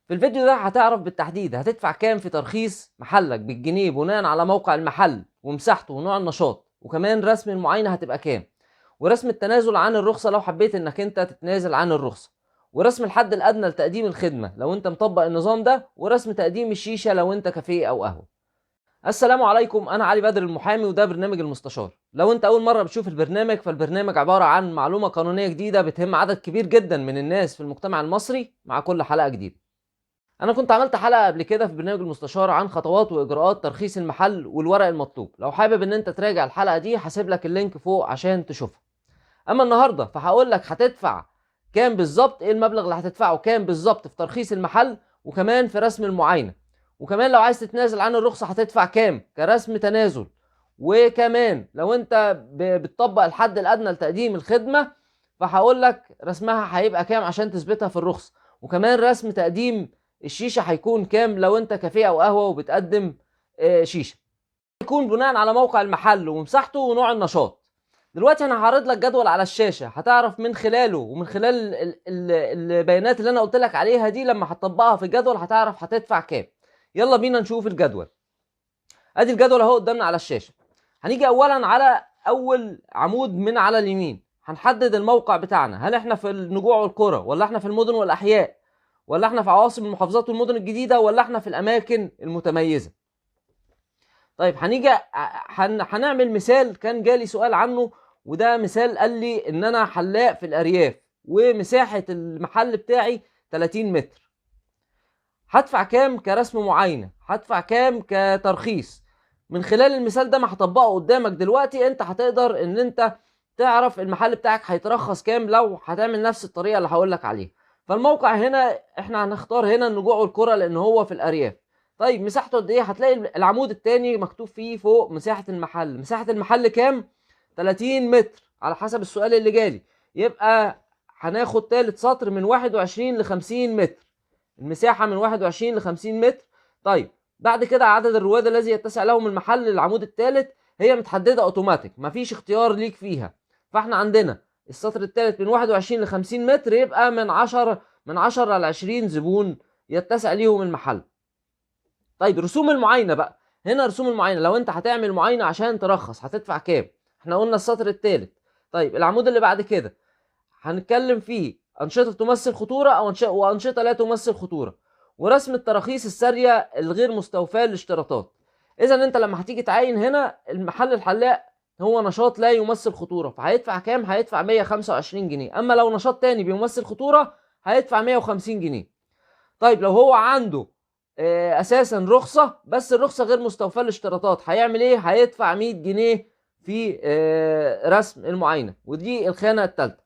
في الفيديو ده هتعرف بالتحديد هتدفع كام في ترخيص محلك بالجنيه بناء على موقع المحل ومساحته ونوع النشاط، وكمان رسم المعاينة هتبقى كام، ورسم التنازل عن الرخصة لو حبيت انك انت تتنازل عن الرخصة، ورسم الحد الادنى لتقديم الخدمة لو انت مطبق النظام ده، ورسم تقديم الشيشة لو انت كافيه او قهوة. السلام عليكم، انا علي بدر المحامي وده برنامج المستشار. لو انت اول مرة بتشوف البرنامج، فالبرنامج عبارة عن معلومة قانونية جديدة بتهم عدد كبير جدا من الناس في المجتمع المصري مع كل حلقة جديدة. انا كنت عملت حلقة قبل كده في برنامج المستشار عن خطوات واجراءات ترخيص المحل والورق المطلوب، لو حابب ان انت تراجع الحلقة دي هسيب لك اللينك فوق عشان تشوفها. اما النهارده فهقول لك هتدفع كام بالظبط، ايه المبلغ اللي هتدفعه كام بالظبط في ترخيص المحل، وكمان في رسم المعاينه، وكمان لو عايز تتنازل عن الرخصه هتدفع كام كرسم تنازل، وكمان لو انت بتطبق الحد الادنى لتقديم الخدمه فهقول لك رسمها هيبقى كام عشان تثبتها في الرخصه، وكمان رسم تقديم الشيشه هيكون كام لو انت كافيه او قهوه وبتقدم شيشه. يكون بناء على موقع المحل ومساحته ونوع النشاط. دلوقتي انا هعرض لك جدول على الشاشه هتعرف من خلاله ومن خلال البيانات اللي انا قلت لك عليها دي لما هتطبقها في الجدول هتعرف هتدفع كام. يلا بينا نشوف الجدول. ادي الجدول اهو قدامنا على الشاشه. هنيجي اولا على اول عمود من على اليمين، هنحدد الموقع بتاعنا، هل احنا في النجوع والقرى ولا احنا في المدن والاحياء ولا احنا في عواصم المحافظات والمدن الجديده ولا احنا في الاماكن المتميزه. طيب هنيجي هنعمل مثال كان جالي سؤال عنه، وده مثال قال لي ان انا حلاق في الارياف ومساحة المحل بتاعي 30 متر. هدفع كام كرسم معاينة، هدفع كام كترخيص. من خلال المثال ده ما هطبقه قدامك دلوقتي انت هتقدر ان انت تعرف المحل بتاعك هيترخص كام لو هتعمل نفس الطريقة اللي هقول لك عليها. فالموقع هنا احنا هنختار هنا النجوع والقرى لان هو في الارياف. طيب مساحته قد ايه؟ هتلاقي العمود الثاني مكتوب فيه فوق مساحة المحل. مساحة المحل كام؟ 30 متر على حسب السؤال اللي جالي. يبقى هناخد ثالث سطر من 21 ل 50 متر. المساحة من 21 ل 50 متر. طيب بعد كده عدد الرواد الذي يتسع لهم المحل العمود الثالث هي متحددة اوتوماتيك، مفيش اختيار ليك فيها. فاحنا عندنا السطر الثالث من 21 ل 50 متر يبقى من 10 ل 20 زبون يتسع ليهم المحل. طيب رسوم المعاينه بقى، هنا رسوم المعاينه لو انت هتعمل معاينه عشان ترخص هتدفع كام؟ احنا قلنا السطر الثالث. طيب العمود اللي بعد كده هنتكلم فيه انشطه تمثل خطوره او وانشطه لا تمثل خطوره، ورسم التراخيص الساريه الغير مستوفاه للاشتراطات. اذا انت لما هتيجي تعاين هنا المحل الحلاق هو نشاط لا يمثل خطوره، فهيدفع كام؟ هيدفع 125 جنيه. اما لو نشاط تاني بيمثل خطوره هيدفع 150 جنيه. طيب لو هو عنده اساسا رخصه بس الرخصه غير مستوفاه للاشتراطات هيعمل ايه؟ هيدفع 100 جنيه في رسم المعاينه، ودي الخانه الثالثه.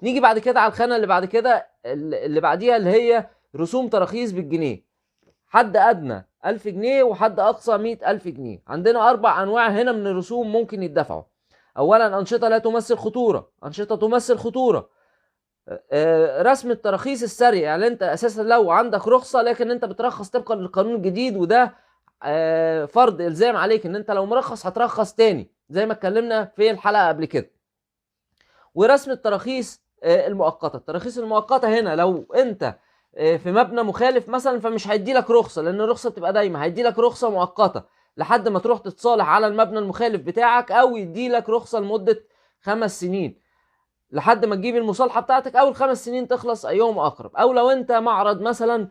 نيجي بعد كده على الخانه اللي بعد كده اللي بعديها اللي هي رسوم تراخيص بالجنيه. حد ادنى 1000 جنيه وحد اقصى 100,000 جنيه. عندنا 4 انواع هنا من الرسوم ممكن يدفعوا. اولا انشطه لا تمثل خطوره، انشطه تمثل خطوره، رسم التراخيص السريع، يعني انت اساسا لو عندك رخصه لكن انت بترخص طبقا للقانون الجديد، وده فرض الزام عليك ان انت لو مرخص هترخص تاني زي ما اتكلمنا في الحلقه قبل كده. ورسم التراخيص المؤقته. التراخيص المؤقته هنا لو انت في مبنى مخالف مثلا فمش هيدي لك رخصه، لان الرخصه بتبقى دايما هيدي لك رخصه مؤقته لحد ما تروح تتصالح على المبنى المخالف بتاعك، او يدي لك رخصه لمده 5 سنين لحد ما تجيب المصالحه بتاعتك، او ال5 سنين تخلص ايهم اقرب. او لو انت معرض مثلا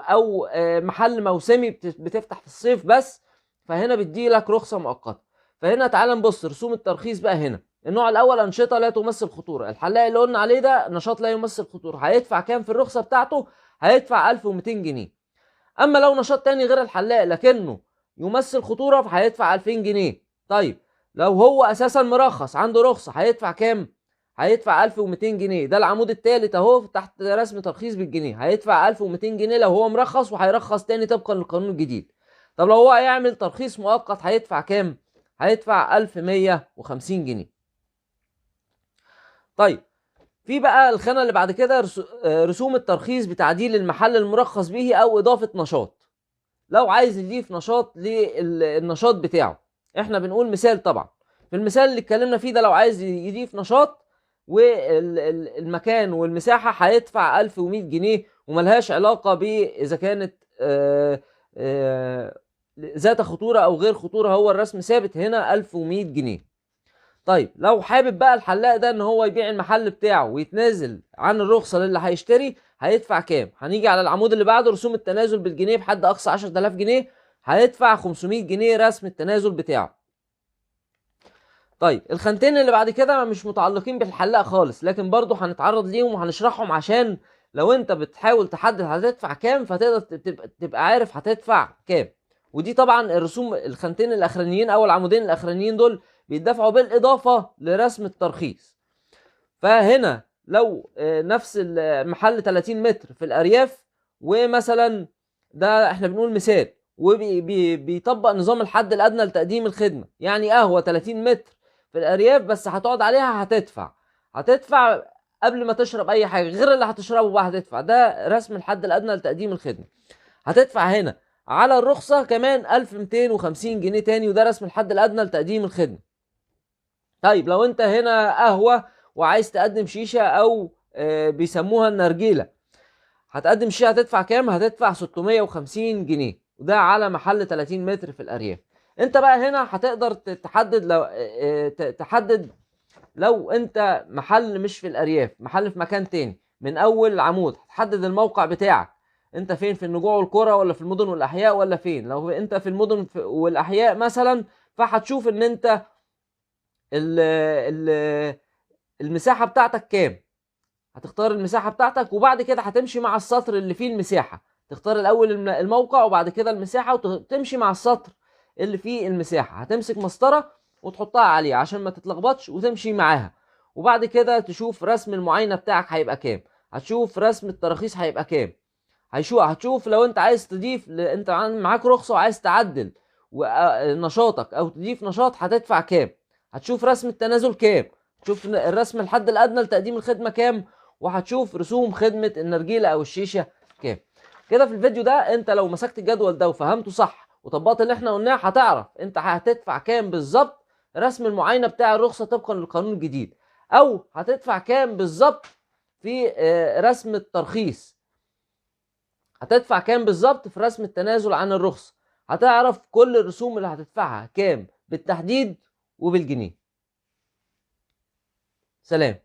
او محل موسمي بتفتح في الصيف بس، فهنا بيدي لك رخصه مؤقته. فهنا تعال نبص رسوم الترخيص بقى. هنا النوع الاول انشطه لا تمثل خطوره. الحلاق اللي قلنا عليه ده نشاط لا يمثل خطوره، هيدفع كام في الرخصه بتاعته؟ هيدفع 1200 جنيه. اما لو نشاط تاني غير الحلاق لكنه يمثل خطوره فهيدفع 2000 جنيه. طيب لو هو اساسا مرخص عنده رخصه هيدفع كام؟ هيدفع 1200 جنيه. ده العمود الثالث اهو تحت رسم ترخيص بالجنيه، هيدفع 1200 جنيه لو هو مرخص، وهيرخص تاني طبقا للقانون الجديد. طب لو هو هيعمل ترخيص مؤقت هيدفع كام؟ هيدفع 1150 جنيه. طيب في بقى الخانه اللي بعد كده رسوم الترخيص بتعديل المحل المرخص به او اضافه نشاط. لو عايز يضيف نشاط للنشاط بتاعه، احنا بنقول مثال طبعا. في المثال اللي اتكلمنا فيه ده لو عايز يضيف نشاط والمكان والمساحه هيدفع 1100 جنيه، وملهاش علاقه باذا كانت ذات خطوره او غير خطوره، هو الرسم ثابت هنا 1100 جنيه. طيب لو حابب بقى الحلاق ده ان هو يبيع المحل بتاعه ويتنازل عن الرخصه للي هيشتري، هيدفع كام؟ هنيجي على العمود اللي بعده، رسوم التنازل بالجنيه بحد اقصى 10000 جنيه، هيدفع 500 جنيه رسم التنازل بتاعه. طيب الخانتين اللي بعد كده مش متعلقين بالحلاق خالص، لكن برضه هنتعرض ليهم وهنشرحهم عشان لو انت بتحاول تحدد هتدفع كام فتقدر تبقى عارف هتدفع كام. ودي طبعا الرسوم، الخانتين الاخرانيين او العمودين الاخرانيين دول بيدفعوا بالاضافه لرسم الترخيص. فهنا لو نفس المحل 30 متر في الارياف، ومثلا ده احنا بنقول مثال، وبيطبق نظام الحد الادنى لتقديم الخدمه، يعني قهوه 30 متر في الارياف بس هتقعد عليها هتدفع قبل ما تشرب اي حاجه غير اللي هتشربه بقى هتدفع. ده رسم الحد الادنى لتقديم الخدمه. هتدفع هنا على الرخصه كمان 1250 جنيه تاني، وده رسم الحد الادنى لتقديم الخدمه. طيب لو انت هنا قهوه وعايز تقدم شيشه او بيسموها النرجيله، هتقدم شيشه هتدفع كام؟ هتدفع 650 جنيه، وده على محل 30 متر في الارياف. انت بقى هنا هتقدر تحدد لو انت محل مش في الارياف، محل في مكان تاني، من اول العمود هتحدد الموقع بتاعك، انت فين؟ في النجوع والقرى ولا في المدن والاحياء ولا فين؟ لو انت في المدن والاحياء مثلا، فهتشوف ان انت ال ال المساحة بتاعتك كام، هتختار المساحة بتاعتك، وبعد كده هتمشي مع السطر اللي فيه المساحة. تختار الاول الموقع وبعد كده المساحة، وتمشي مع السطر اللي فيه المساحة. هتمسك مسطرة وتحطها عليه عشان ما تتلخبطش وتمشي معاها، وبعد كده تشوف رسم المعاينة بتاعك هيبقى كام، هتشوف رسم التراخيص هيبقى كام، هتشوف لو انت عايز تضيف انت معاك رخصة وعايز تعدل نشاطك او تضيف نشاط هتدفع كام، هتشوف رسم التنازل كام، تشوف الرسم الحد الادنى لتقديم الخدمة كام، وهتشوف رسوم خدمة النرجيلة او الشيشة كام. كده في الفيديو ده انت لو مسكت الجدول ده وفهمته صح وطبقت اللي احنا قلناه، هتعرف انت هتدفع كام بالظبط رسم المعاينة بتاع الرخصة طبقا للقانون الجديد، او هتدفع كام بالظبط في رسم الترخيص، هتدفع كام بالظبط في رسم التنازل عن الرخصة. هتعرف كل الرسوم اللي هتدفعها كام بالتحديد وبالجنيه. سلام.